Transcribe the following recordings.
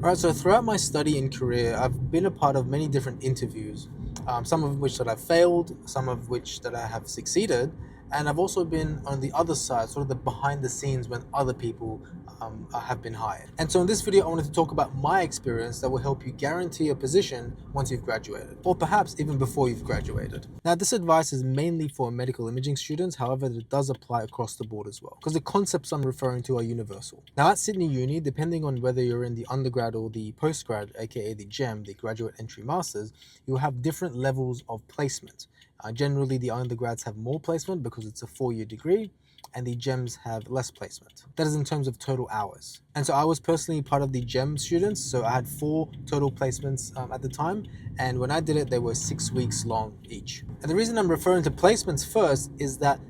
Right, so throughout my study and career, I've been a part of many different interviews, some of which that I've failed, some of which that I have succeeded, and I've also been on the other side, sort of the behind the scenes when other people have been hired. And so in this video, I wanted to talk about my experience that will help you guarantee a position once you've graduated, or perhaps even before you've graduated. Now, this advice is mainly for medical imaging students, however, it does apply across the board as well, because the concepts I'm referring to are universal. Now, at Sydney Uni, depending on whether you're in the undergrad or the postgrad, aka the GEM, the Graduate Entry Masters, you will have different levels of placement. Generally, the undergrads have more placement because it's a 4-year degree, and the GEMs have less placement. That is in terms of total hours. And so I was personally part of the GEM students, so I had 4 total placements at the time, and when I did it, they were 6 weeks long each. And the reason I'm referring to placements first is that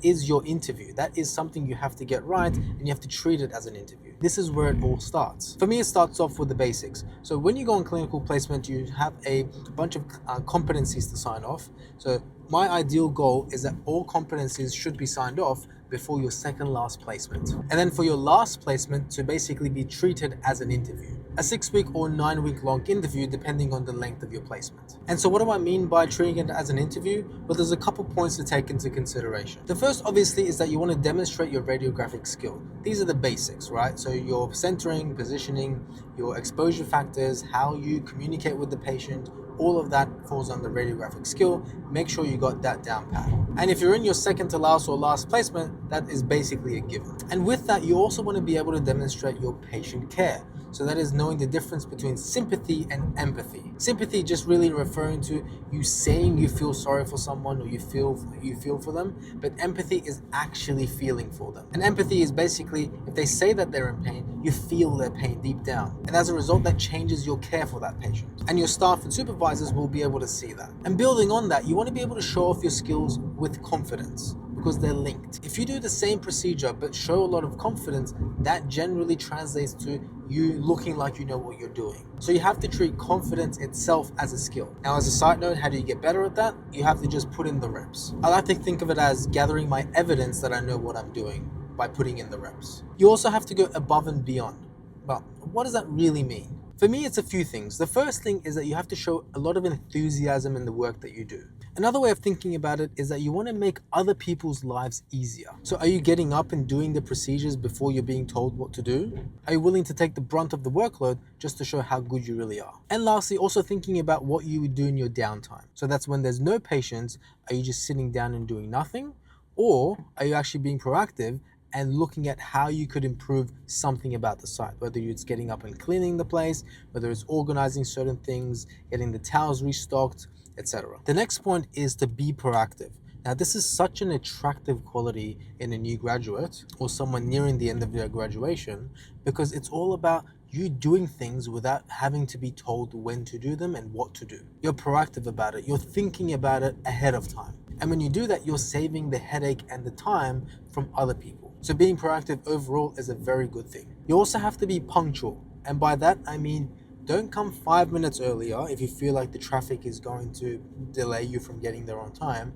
is your interview. That is something you have to get right, and you have to treat it as an interview. This is where it all starts. For me, it starts off with the basics. So when you go on clinical placement, you have a bunch of competencies to sign off. So my ideal goal is that all competencies should be signed off before your second last placement. And then for your last placement to basically be treated as an interview. A 6-week or 9-week long interview depending on the length of your placement. And so what do I mean by treating it as an interview? Well, there's a couple points to take into consideration. The first obviously is that you want to demonstrate your radiographic skill. These are the basics, right? So your centering, positioning, your exposure factors, how you communicate with the patient, all of that falls under radiographic skill. Make sure you got that down pat. And if you're in your second to last or last placement, that is basically a given. And with that, you also want to be able to demonstrate your patient care. So that is knowing the difference between sympathy and empathy. Sympathy just really referring to you saying you feel sorry for someone or you feel for them, but empathy is actually feeling for them. And empathy is basically if they say that they're in pain, you feel their pain deep down. And as a result, that changes your care for that patient. And your staff and supervisors will be able to see that. And building on that, you want to be able to show off your skills with confidence, because they're linked. If you do the same procedure but show a lot of confidence, that generally translates to you looking like you know what you're doing. So you have to treat confidence itself as a skill. Now, as a side note, how do you get better at that? You have to just put in the reps. I like to think of it as gathering my evidence that I know what I'm doing by putting in the reps. You also have to go above and beyond. But what does that really mean? For me, it's a few things. The first thing is that you have to show a lot of enthusiasm in the work that you do. Another way of thinking about it is that you want to make other people's lives easier. So are you getting up and doing the procedures before you're being told what to do? Are you willing to take the brunt of the workload just to show how good you really are? And lastly, also thinking about what you would do in your downtime. So that's when there's no patients, are you just sitting down and doing nothing? Or are you actually being proactive and looking at how you could improve something about the site, whether it's getting up and cleaning the place, whether it's organizing certain things, getting the towels restocked, etc. The next point is to be proactive. Now, this is such an attractive quality in a new graduate or someone nearing the end of their graduation, because it's all about you doing things without having to be told when to do them and what to do. You're proactive about it. You're thinking about it ahead of time. And when you do that, you're saving the headache and the time from other people. So being proactive overall is a very good thing. You also have to be punctual. And by that, I mean, don't come 5 minutes earlier if you feel like the traffic is going to delay you from getting there on time.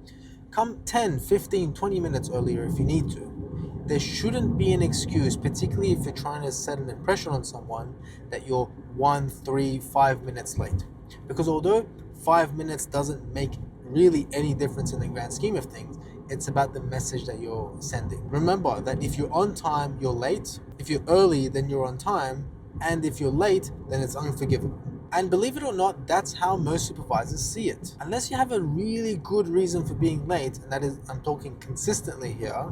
Come 10, 15, 20 minutes earlier if you need to. There shouldn't be an excuse, particularly if you're trying to set an impression on someone, that you're 1, 3, 5 minutes late. Because although 5 minutes doesn't make really any difference in the grand scheme of things, it's about the message that you're sending. Remember that if you're on time, you're late. If you're early, then you're on time. And if you're late, then it's unforgivable. And believe it or not, that's how most supervisors see it. Unless you have a really good reason for being late, and that is, I'm talking consistently here,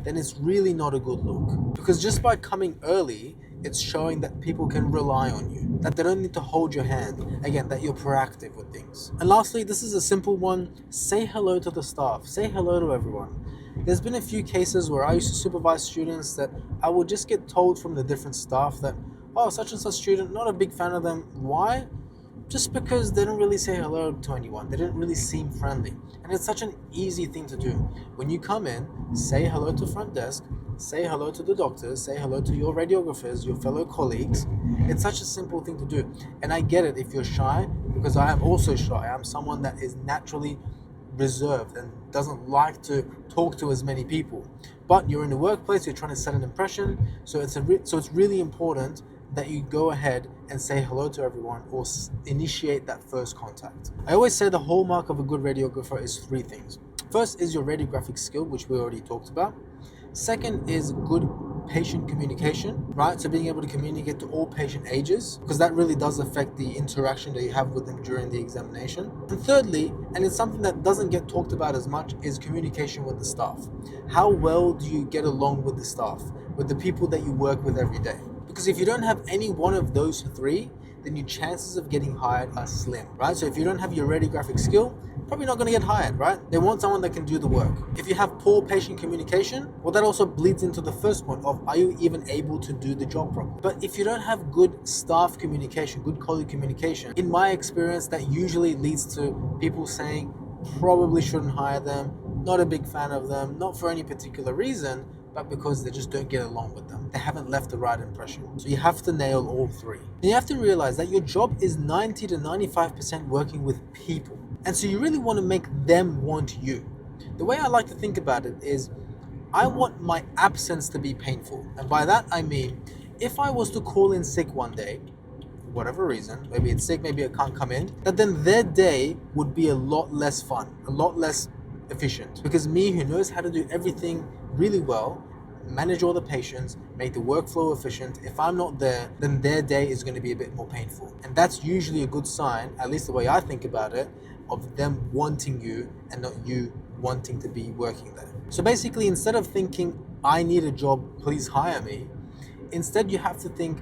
then it's really not a good look. Because just by coming early, it's showing that people can rely on you, that they don't need to hold your hand, again, that you're proactive with things. And lastly, this is a simple one, say hello to the staff, say hello to everyone. There's been a few cases where I used to supervise students that I would just get told from the different staff that, oh, such and such student, not a big fan of them. Why? Just because they don't really say hello to anyone. They didn't really seem friendly. And it's such an easy thing to do. When you come in, say hello to front desk, say hello to the doctors, say hello to your radiographers, your fellow colleagues. It's such a simple thing to do. And I get it if you're shy, because I am also shy. I'm someone that is naturally reserved and doesn't like to talk to as many people. But you're in the workplace, you're trying to set an impression, so it's really important that you go ahead and say hello to everyone or initiate that first contact. I always say the hallmark of a good radiographer is three things. First is your radiographic skill, which we already talked about. Second is good patient communication, right? So being able to communicate to all patient ages, because that really does affect the interaction that you have with them during the examination. And thirdly, and it's something that doesn't get talked about as much, is communication with the staff. How well do you get along with the staff, with the people that you work with every day? Because if you don't have any one of those three, then your chances of getting hired are slim, right? So if you don't have your radiographic skill, probably not going to get hired, right? They want someone that can do the work. If you have poor patient communication, well, that also bleeds into the first point of, are you even able to do the job properly? But if you don't have good staff communication, good colleague communication, in my experience, that usually leads to people saying, probably shouldn't hire them, not a big fan of them, not for any particular reason, but because they just don't get along with them. They haven't left the right impression. So you have to nail all three. And you have to realize that your job is 90 to 95% working with people. And so you really want to make them want you. The way I like to think about it is, I want my absence to be painful. And by that I mean, if I was to call in sick one day, for whatever reason, maybe it's sick, maybe it can't come in, that then their day would be a lot less fun, a lot less efficient. Because me, who knows how to do everything really well, manage all the patients, make the workflow efficient, if I'm not there, then their day is going to be a bit more painful. And that's usually a good sign, at least the way I think about it, of them wanting you and not you wanting to be working there. So basically, instead of thinking, I need a job, please hire me, instead you have to think,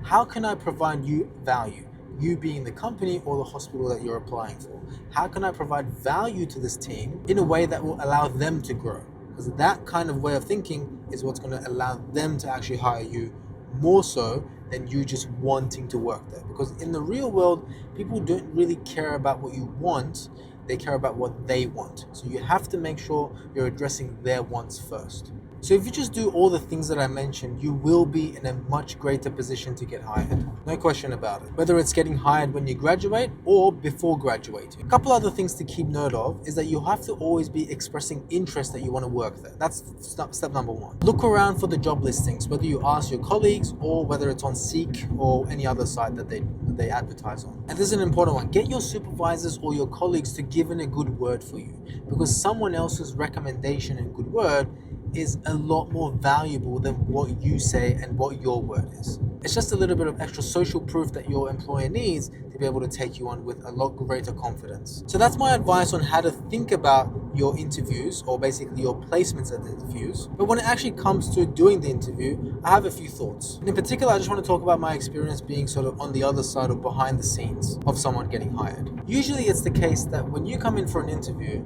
how can I provide you value? You being the company or the hospital that you're applying for. How can I provide value to this team in a way that will allow them to grow? Because that kind of way of thinking is what's going to allow them to actually hire you more so than you just wanting to work there. Because in the real world, people don't really care about what you want, they care about what they want. So you have to make sure you're addressing their wants first. So if you just do all the things that I mentioned, you will be in a much greater position to get hired. No question about it. Whether it's getting hired when you graduate or before graduating. A couple other things to keep note of is that you have to always be expressing interest that you want to work there. That's step number one. Look around for the job listings, whether you ask your colleagues or whether it's on Seek or any other site that they advertise on. And this is an important one. Get your supervisors or your colleagues to give in a good word for you, because someone else's recommendation and good word is a lot more valuable than what you say and what your word is. It's just a little bit of extra social proof that your employer needs to be able to take you on with a lot greater confidence. So that's my advice on how to think about your interviews, or basically your placements at the interviews. But when it actually comes to doing the interview, I have a few thoughts. And in particular, I just want to talk about my experience being sort of on the other side or behind the scenes of someone getting hired. Usually it's the case that when you come in for an interview,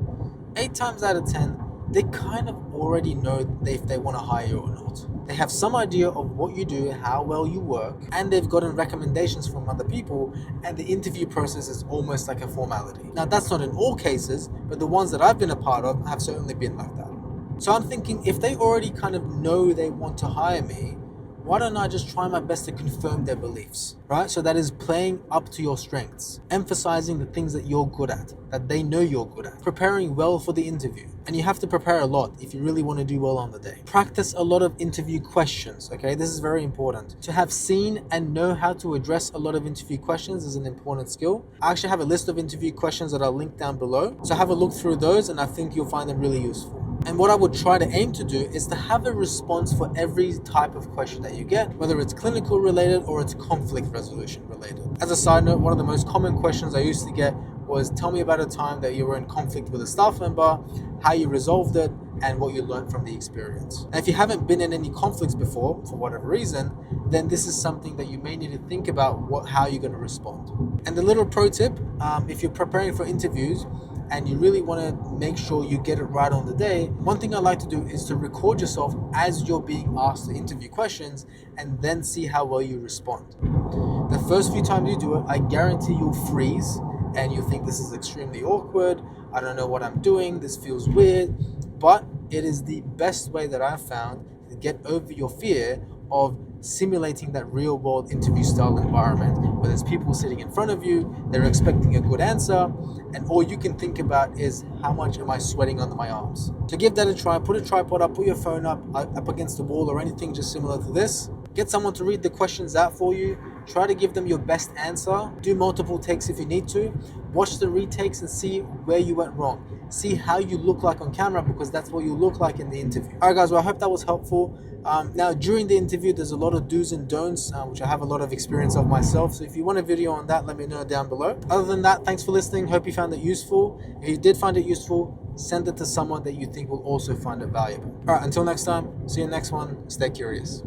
8 times out of 10, they kind of already know if they want to hire you or not. They have some idea of what you do, how well you work, and they've gotten recommendations from other people, and the interview process is almost like a formality. Now, that's not in all cases, but the ones that I've been a part of have certainly been like that. So I'm thinking, if they already kind of know they want to hire me, why don't I just try my best to confirm their beliefs, right? So that is playing up to your strengths, emphasizing the things that you're good at, that they know you're good at, preparing well for the interview. And you have to prepare a lot if you really want to do well on the day. Practice a lot of interview questions, okay? This is very important. To have seen and know how to address a lot of interview questions is an important skill. I actually have a list of interview questions that I'll link down below. So have a look through those, and I think you'll find them really useful. And what I would try to aim to do is to have a response for every type of question that you get, whether it's clinical related or it's conflict resolution related. As a side note, one of the most common questions I used to get was, tell me about a time that you were in conflict with a staff member, how you resolved it, and what you learned from the experience. And if you haven't been in any conflicts before, for whatever reason, then this is something that you may need to think about how you're going to respond. And the little pro tip, if you're preparing for interviews, and you really want to make sure you get it right on the day, one thing I like to do is to record yourself as you're being asked the interview questions and then see how well you respond. The first few times you do it, I guarantee you'll freeze and you think this is extremely awkward, I don't know what I'm doing, this feels weird, but it is the best way that I've found to get over your fear of simulating that real world interview style environment where there's people sitting in front of you, they're expecting a good answer, and all you can think about is, how much am I sweating under my arms? So give that a try. Put a tripod up, put your phone up against the wall or anything just similar to this. Get someone to read the questions out for you, Try to give them your best answer. Do multiple takes if you need to. Watch the retakes and see where you went wrong. See how you look like on camera, because that's what you look like in the interview. All right, guys, well, I hope that was helpful. Now, during the interview, there's a lot of do's and don'ts, which I have a lot of experience of myself. So if you want a video on that, let me know down below. Other than that, thanks for listening. Hope you found it useful. If you did find it useful, send it to someone that you think will also find it valuable. All right, until next time, see you next one. Stay curious.